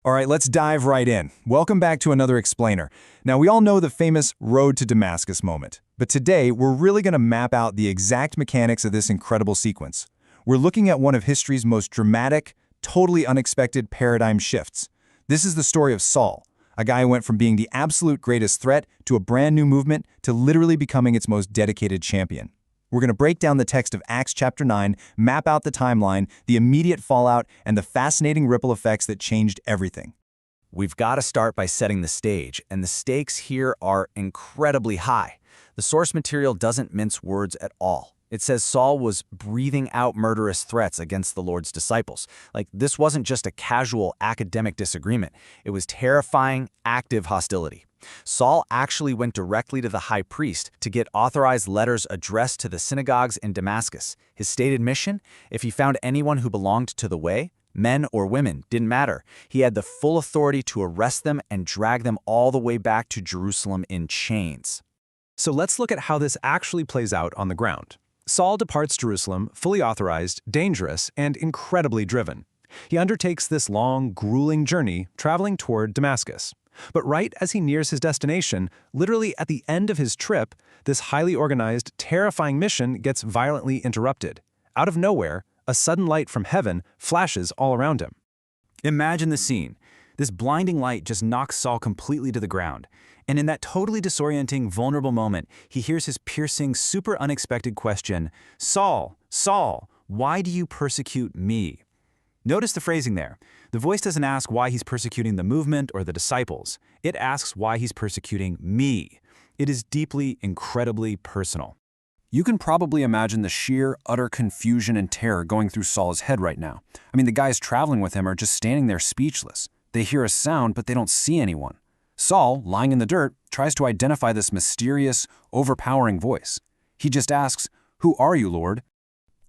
All right, let's dive right in. Welcome back to another explainer. Now, we all know the famous road to Damascus moment, but today we're really going to map out the exact mechanics of this incredible sequence. We're looking at one of history's most dramatic, totally unexpected paradigm shifts. This is the story of Saul, a guy who went from being the absolute greatest threat to a brand new movement to literally becoming its most dedicated champion. We're going to break down the text of Acts chapter 9, map out the timeline, the immediate fallout, and the fascinating ripple effects that changed everything. We've got to start by setting the stage, and the stakes here are incredibly high. The source material doesn't mince words at all. It says Saul was breathing out murderous threats against the Lord's disciples. Like, this wasn't just a casual academic disagreement. It was terrifying, active hostility. Saul actually went directly to the high priest to get authorized letters addressed to the synagogues in Damascus. His stated mission? If he found anyone who belonged to the way, men or women, didn't matter. He had the full authority to arrest them and drag them all the way back to Jerusalem in chains. So let's look at how this actually plays out on the ground. Saul departs Jerusalem, fully authorized, dangerous, and incredibly driven. He undertakes this long, grueling journey, traveling toward Damascus. But right as he nears his destination, literally at the end of his trip, this highly organized, terrifying mission gets violently interrupted. Out of nowhere, a sudden light from heaven flashes all around him. Imagine the scene. This blinding light just knocks Saul completely to the ground. And in that totally disorienting, vulnerable moment, he hears his piercing, super unexpected question, "Saul, Saul, why do you persecute me?" Notice the phrasing there. The voice doesn't ask why he's persecuting the movement or the disciples. It asks why he's persecuting me. It is deeply, incredibly personal. You can probably imagine the sheer, utter confusion and terror going through Saul's head right now. I mean, the guys traveling with him are just standing there speechless. They hear a sound, but they don't see anyone. Saul, lying in the dirt, tries to identify this mysterious, overpowering voice. He just asks, "Who are you, Lord?"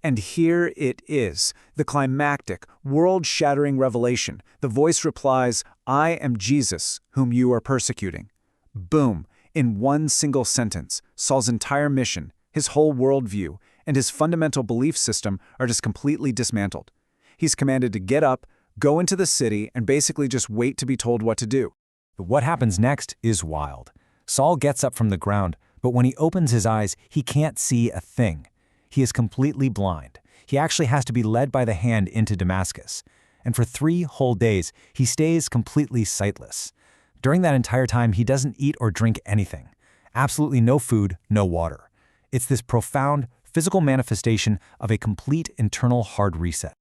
And here it is, the climactic, world-shattering revelation. The voice replies, "I am Jesus, whom you are persecuting." Boom! In one single sentence, Saul's entire mission, his whole worldview, and his fundamental belief system are just completely dismantled. He's commanded to get up, go into the city, and basically just wait to be told what to do. But what happens next is wild. Saul gets up from the ground, but when he opens his eyes, he can't see a thing. He is completely blind. He actually has to be led by the hand into Damascus. And for 3 whole days, he stays completely sightless. During that entire time, he doesn't eat or drink anything. Absolutely no food, no water. It's this profound, physical manifestation of a complete internal hard reset.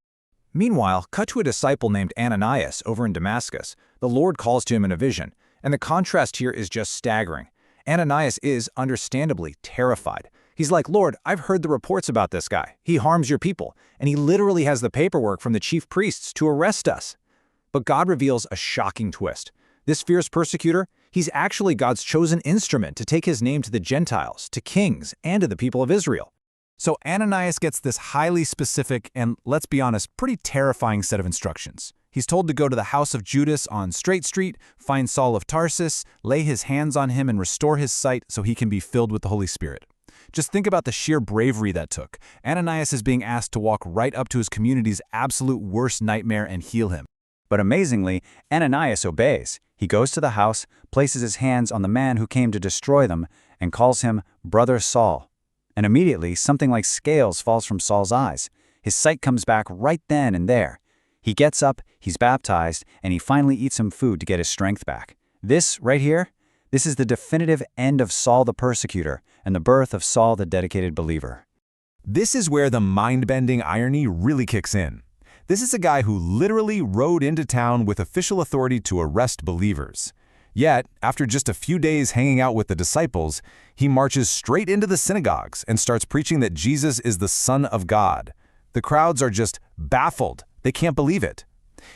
Meanwhile, cut to a disciple named Ananias over in Damascus. The Lord calls to him in a vision, and the contrast here is just staggering. Ananias is, understandably, terrified. He's like, "Lord, I've heard the reports about this guy. He harms your people, and he literally has the paperwork from the chief priests to arrest us." But God reveals a shocking twist. This fierce persecutor, he's actually God's chosen instrument to take his name to the Gentiles, to kings, and to the people of Israel. So Ananias gets this highly specific and, let's be honest, pretty terrifying set of instructions. He's told to go to the house of Judas on Straight Street, find Saul of Tarsus, lay his hands on him and restore his sight so he can be filled with the Holy Spirit. Just think about the sheer bravery that took. Ananias is being asked to walk right up to his community's absolute worst nightmare and heal him. But amazingly, Ananias obeys. He goes to the house, places his hands on the man who came to destroy them, and calls him Brother Saul. And immediately, something like scales falls from Saul's eyes. His sight comes back right then and there. He gets up, he's baptized, and he finally eats some food to get his strength back. This, right here, this is the definitive end of Saul the persecutor and the birth of Saul the dedicated believer. This is where the mind-bending irony really kicks in. This is a guy who literally rode into town with official authority to arrest believers. Yet, after just a few days hanging out with the disciples, he marches straight into the synagogues and starts preaching that Jesus is the Son of God. The crowds are just baffled. They can't believe it.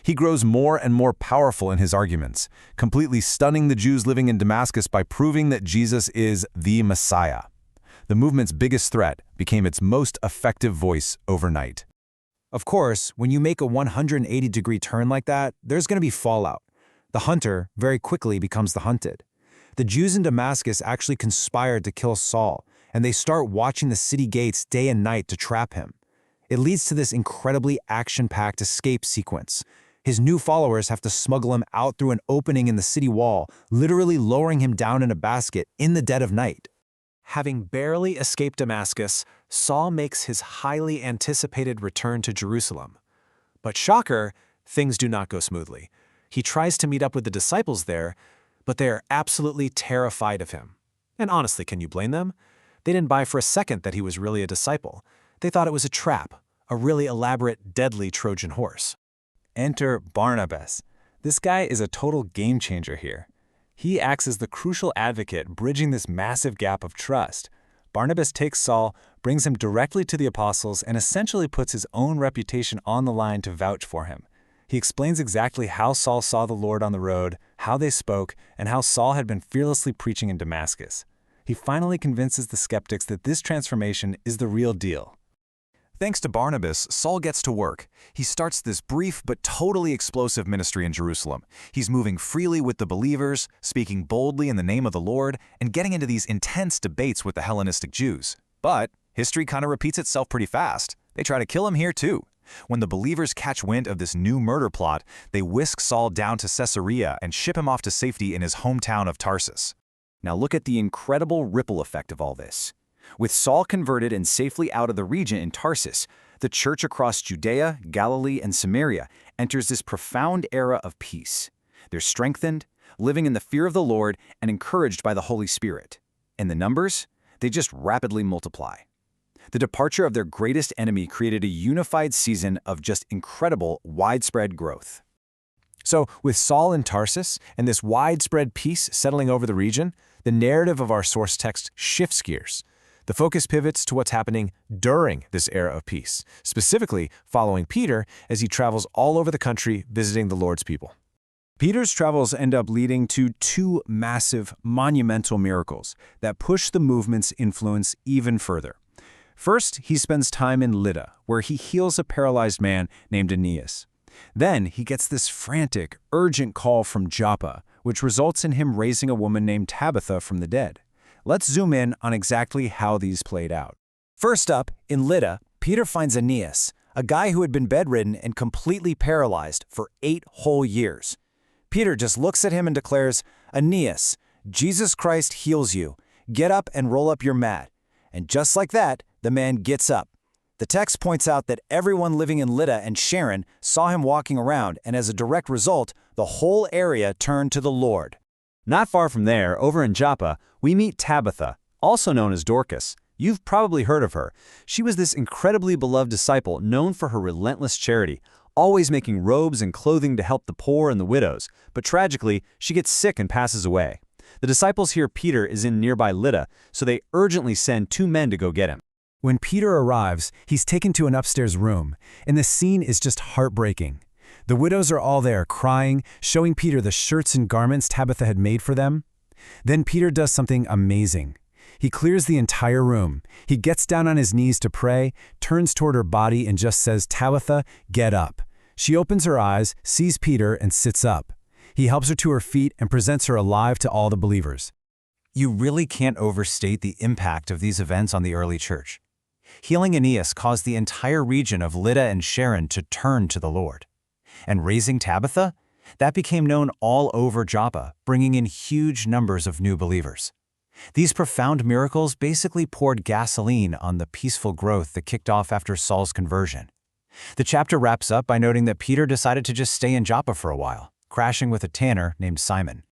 He grows more and more powerful in his arguments, completely stunning the Jews living in Damascus by proving that Jesus is the Messiah. The movement's biggest threat became its most effective voice overnight. Of course, when you make a 180-degree turn like that, there's going to be fallout. The hunter very quickly becomes the hunted. The Jews in Damascus actually conspired to kill Saul, and they start watching the city gates day and night to trap him. It leads to this incredibly action-packed escape sequence. His new followers have to smuggle him out through an opening in the city wall, literally lowering him down in a basket in the dead of night. Having barely escaped Damascus, Saul makes his highly anticipated return to Jerusalem. But shocker, things do not go smoothly. He tries to meet up with the disciples there, but they are absolutely terrified of him. And honestly, can you blame them? They didn't buy for a second that he was really a disciple. They thought it was a trap, a really elaborate, deadly Trojan horse. Enter Barnabas. This guy is a total game changer here. He acts as the crucial advocate bridging this massive gap of trust. Barnabas takes Saul, brings him directly to the apostles, and essentially puts his own reputation on the line to vouch for him. He explains exactly how Saul saw the Lord on the road, how they spoke, and how Saul had been fearlessly preaching in Damascus. He finally convinces the skeptics that this transformation is the real deal. Thanks to Barnabas, Saul gets to work. He starts this brief but totally explosive ministry in Jerusalem. He's moving freely with the believers, speaking boldly in the name of the Lord, and getting into these intense debates with the Hellenistic Jews. But history kind of repeats itself pretty fast. They try to kill him here too. When the believers catch wind of this new murder plot, they whisk Saul down to Caesarea and ship him off to safety in his hometown of Tarsus. Now look at the incredible ripple effect of all this. With Saul converted and safely out of the region in Tarsus, the church across Judea, Galilee, and Samaria enters this profound era of peace. They're strengthened, living in the fear of the Lord, and encouraged by the Holy Spirit. And the numbers? They just rapidly multiply. The departure of their greatest enemy created a unified season of just incredible, widespread growth. So, with Saul in Tarsus and this widespread peace settling over the region, the narrative of our source text shifts gears. The focus pivots to what's happening during this era of peace, specifically following Peter as he travels all over the country visiting the Lord's people. Peter's travels end up leading to two massive, monumental miracles that push the movement's influence even further. First, he spends time in Lydda, where he heals a paralyzed man named Aeneas. Then he gets this frantic, urgent call from Joppa, which results in him raising a woman named Tabitha from the dead. Let's zoom in on exactly how these played out. First up, in Lydda, Peter finds Aeneas, a guy who had been bedridden and completely paralyzed for 8 whole years. Peter just looks at him and declares, "Aeneas, Jesus Christ heals you. Get up and roll up your mat." And just like that, the man gets up. The text points out that everyone living in Lydda and Sharon saw him walking around, and as a direct result, the whole area turned to the Lord. Not far from there, over in Joppa, we meet Tabitha, also known as Dorcas. You've probably heard of her. She was this incredibly beloved disciple known for her relentless charity, always making robes and clothing to help the poor and the widows. But tragically, she gets sick and passes away. The disciples hear Peter is in nearby Lydda, so they urgently send 2 men to go get him. When Peter arrives, he's taken to an upstairs room, and the scene is just heartbreaking. The widows are all there, crying, showing Peter the shirts and garments Tabitha had made for them. Then Peter does something amazing. He clears the entire room. He gets down on his knees to pray, turns toward her body, and just says, "Tabitha, get up." She opens her eyes, sees Peter, and sits up. He helps her to her feet and presents her alive to all the believers. You really can't overstate the impact of these events on the early church. Healing Aeneas caused the entire region of Lydda and Sharon to turn to the Lord. And raising Tabitha? That became known all over Joppa, bringing in huge numbers of new believers. These profound miracles basically poured gasoline on the peaceful growth that kicked off after Saul's conversion. The chapter wraps up by noting that Peter decided to just stay in Joppa for a while, crashing with a tanner named Simon.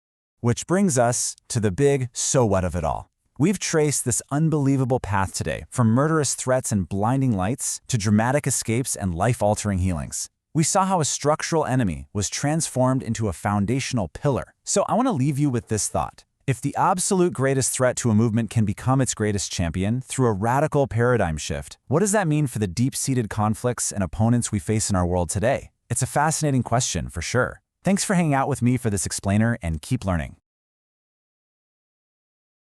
Which brings us to the big so what of it all. We've traced this unbelievable path today, from murderous threats and blinding lights to dramatic escapes and life-altering healings. We saw how a structural enemy was transformed into a foundational pillar. So I want to leave you with this thought. If the absolute greatest threat to a movement can become its greatest champion through a radical paradigm shift, what does that mean for the deep-seated conflicts and opponents we face in our world today? It's a fascinating question for sure. Thanks for hanging out with me for this explainer, and keep learning.